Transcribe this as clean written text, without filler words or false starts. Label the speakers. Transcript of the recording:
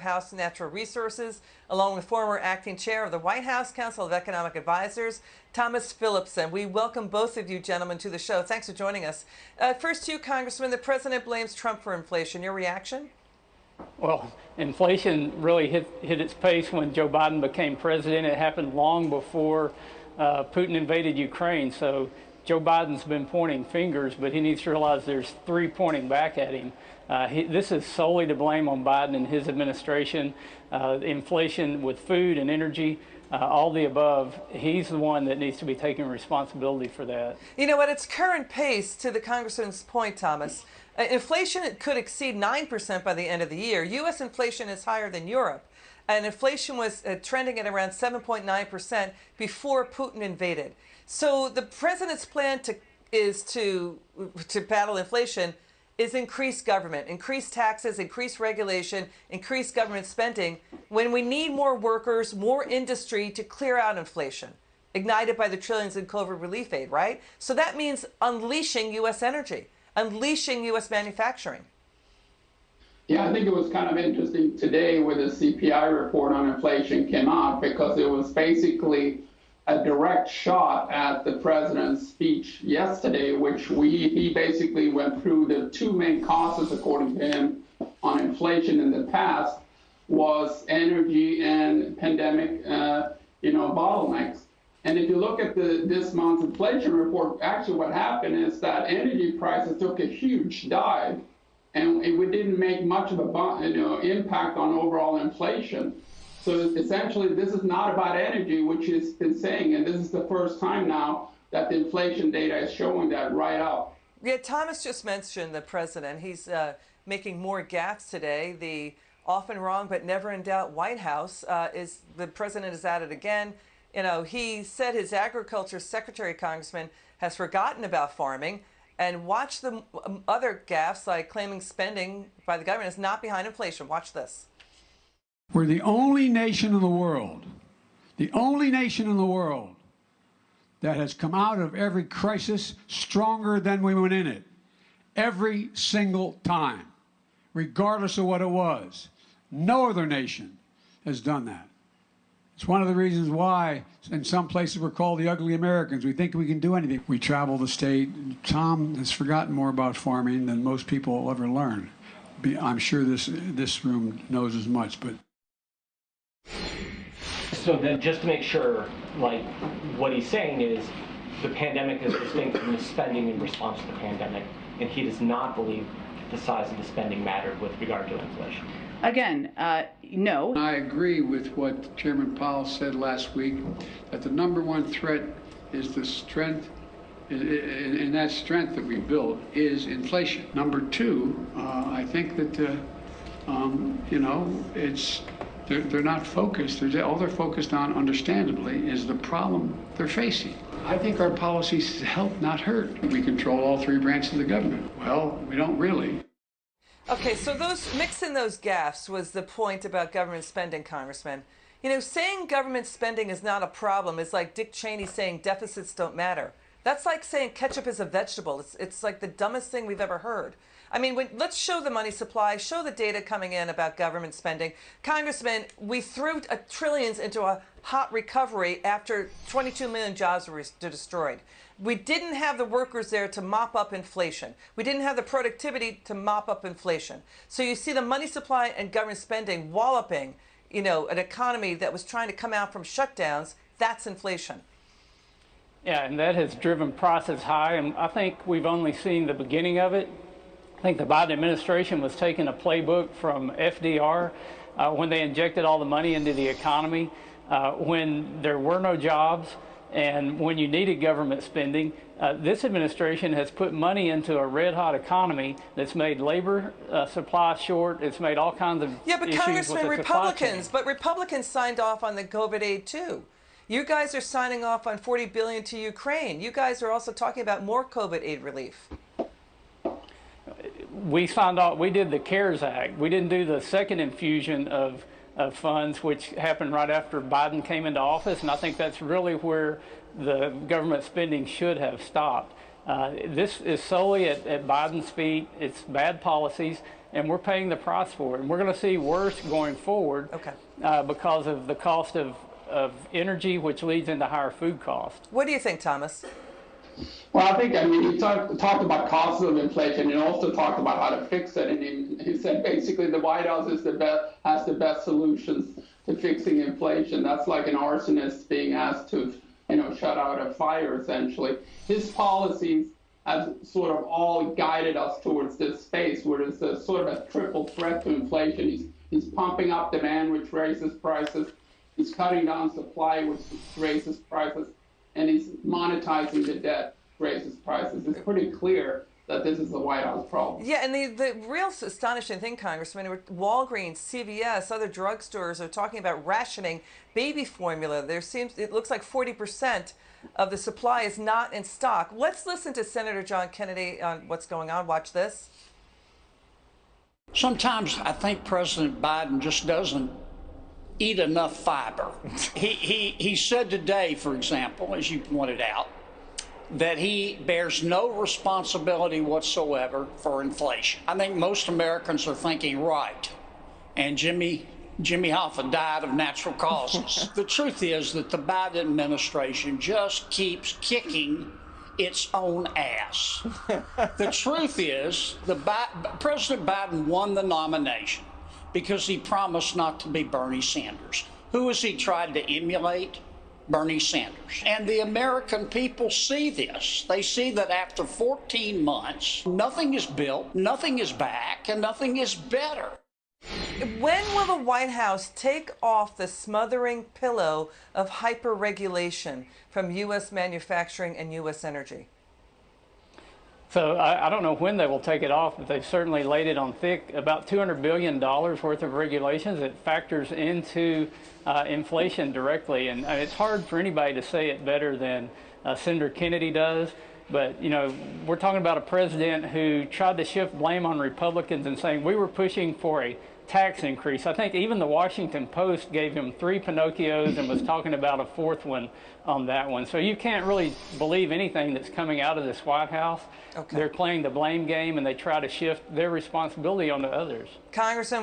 Speaker 1: House Natural Resources, along with former acting chair of the White House Council of Economic Advisors, Thomas Phillipson. We welcome both of you gentlemen to the show. Thanks for joining us. First to you, Congressman, the president blames Trump for inflation. Your reaction?
Speaker 2: Well, inflation really hit its pace when Joe Biden became president. It happened long before Putin invaded Ukraine. So Joe Biden's been pointing fingers, but he needs to realize there's three pointing back at him. This is solely to blame on Biden and his administration. Inflation with food and energy, all the above, he's the one that needs to be taking responsibility for that.
Speaker 1: You know, at its current pace, to the congressman's point, Thomas, inflation could exceed 9% by the end of the year. U.S. inflation is higher than Europe, and inflation was trending at around 7.9% before Putin invaded. So the president's plan is to battle inflation is increase government, increase taxes, increase regulation, increase government spending, when we need more workers, more industry to clear out inflation, ignited by the trillions in COVID relief aid, right? So that means unleashing U.S. energy, unleashing U.S. manufacturing.
Speaker 3: Yeah, I think it was kind of interesting today when the CPI report on inflation came out, because it was basically a direct shot at the president's speech yesterday, which he basically went through the two main causes, according to him, on inflation in the past was energy and pandemic, bottlenecks. And if you look at this month's inflation report, actually what happened is that energy prices took a huge dive, and we didn't make much of a impact on overall inflation. So essentially, this is not about energy, which he's been saying, and this is the first time now that the inflation data is showing that right up.
Speaker 1: Yeah, Thomas just mentioned the president. He's making more gaffes today. The often wrong but never in doubt White House is the president is at it again. You know, he said his agriculture secretary, Congressman, has forgotten about farming, and watch the other gaffes like claiming spending by the government is not behind inflation. Watch this.
Speaker 4: We're the only nation in the world that has come out of every crisis stronger than we went in it, every single time, regardless of what it was. No other nation has done that. It's one of the reasons why in some places we're called the ugly Americans. We think we can do anything. We travel the state. Tom has forgotten more about farming than most people will ever learn. I'm sure this room knows as much, but.
Speaker 5: So then, just to make sure, like, what he's saying is the pandemic is distinct from the spending in response to the pandemic, and he does not believe the size of the spending mattered with regard to inflation.
Speaker 6: Again, no.
Speaker 4: I agree with what Chairman Powell said last week, that the number one threat is the strength, and that strength that we built is inflation. Number two, I think that, they're not focused. All they're focused on, understandably, is the problem they're facing. I think our policies help, not hurt. We control all three branches of the government. Well, we don't really.
Speaker 1: Okay, so mixing those gaffes was the point about government spending, Congressman. You know, saying government spending is not a problem is like Dick Cheney saying deficits don't matter. That's like saying ketchup is a vegetable. It's like the dumbest thing we've ever heard. I mean, let's show the money supply, show the data coming in about government spending. Congressman, we threw trillions into a hot recovery after 22 million jobs were destroyed. We didn't have the workers there to mop up inflation. We didn't have the productivity to mop up inflation. So you see the money supply and government spending walloping, an economy that was trying to come out from shutdowns. That's inflation.
Speaker 2: Yeah, and that has driven prices high, and I think we've only seen the beginning of it. I think the Biden administration was taking a playbook from FDR when they injected all the money into the economy, when there were no jobs, and when you needed government spending. This administration has put money into a red-hot economy that's made labor supply short. It's made all kinds of
Speaker 1: Yeah, but
Speaker 2: issues
Speaker 1: Congressman,
Speaker 2: with the supply chain.
Speaker 1: Republicans signed off on the COVID aid too. You guys are signing off on $40 billion to Ukraine. You guys are also talking about more COVID aid relief.
Speaker 2: We signed off. We did the CARES Act. We didn't do the second infusion of funds, which happened right after Biden came into office, and I think that's really where the government spending should have stopped. This is solely at Biden's feet. It's bad policies, and we're paying the price for it. And we're going to see worse going forward because of the cost of energy, which leads into higher food costs.
Speaker 1: What do you think, Thomas?
Speaker 3: Well, I mean, he talked about causes of inflation and also talked about how to fix it. And he said basically the White House has the best solutions to fixing inflation. That's like an arsonist being asked to, shut out a fire, essentially. His policies have sort of all guided us towards this space where it's a sort of a triple threat to inflation. He's pumping up demand, which raises prices. He's cutting down supply, which raises prices. And he's monetizing the debt, raises prices. It's pretty clear that this is the White House problem.
Speaker 1: Yeah, and the real astonishing thing, Congressman, Walgreens, CVS, other drugstores are talking about rationing baby formula. It looks like 40% of the supply is not in stock. Let's listen to Senator John Kennedy on what's going on. Watch this.
Speaker 7: Sometimes I think President Biden just doesn't eat enough fiber. He said today, for example, as you pointed out, that he bears no responsibility whatsoever for inflation. I think most Americans are thinking, right, and Jimmy Hoffa died of natural causes. The truth is that the Biden administration just keeps kicking its own ass. The truth is, President Biden won the nomination because he promised not to be Bernie Sanders. Who has he tried to emulate? Bernie Sanders. And the American people see this. They see that after 14 months, nothing is built, nothing is back, and nothing is better.
Speaker 1: When will the White House take off the smothering pillow of hyper-regulation from U.S. manufacturing and U.S. energy?
Speaker 2: So I don't know when they will take it off, but they've certainly laid it on thick. About $200 billion worth of regulations. It factors into inflation directly. And it's hard for anybody to say it better than Senator Kennedy does. But, we're talking about a president who tried to shift blame on Republicans and saying we were pushing for a tax increase. I think even the Washington Post gave him 3 Pinocchios and was talking about a 4th one on that one. So you can't really believe anything that's coming out of this White House. They're playing the blame game and they try to shift their responsibility onto others.
Speaker 1: Congressman,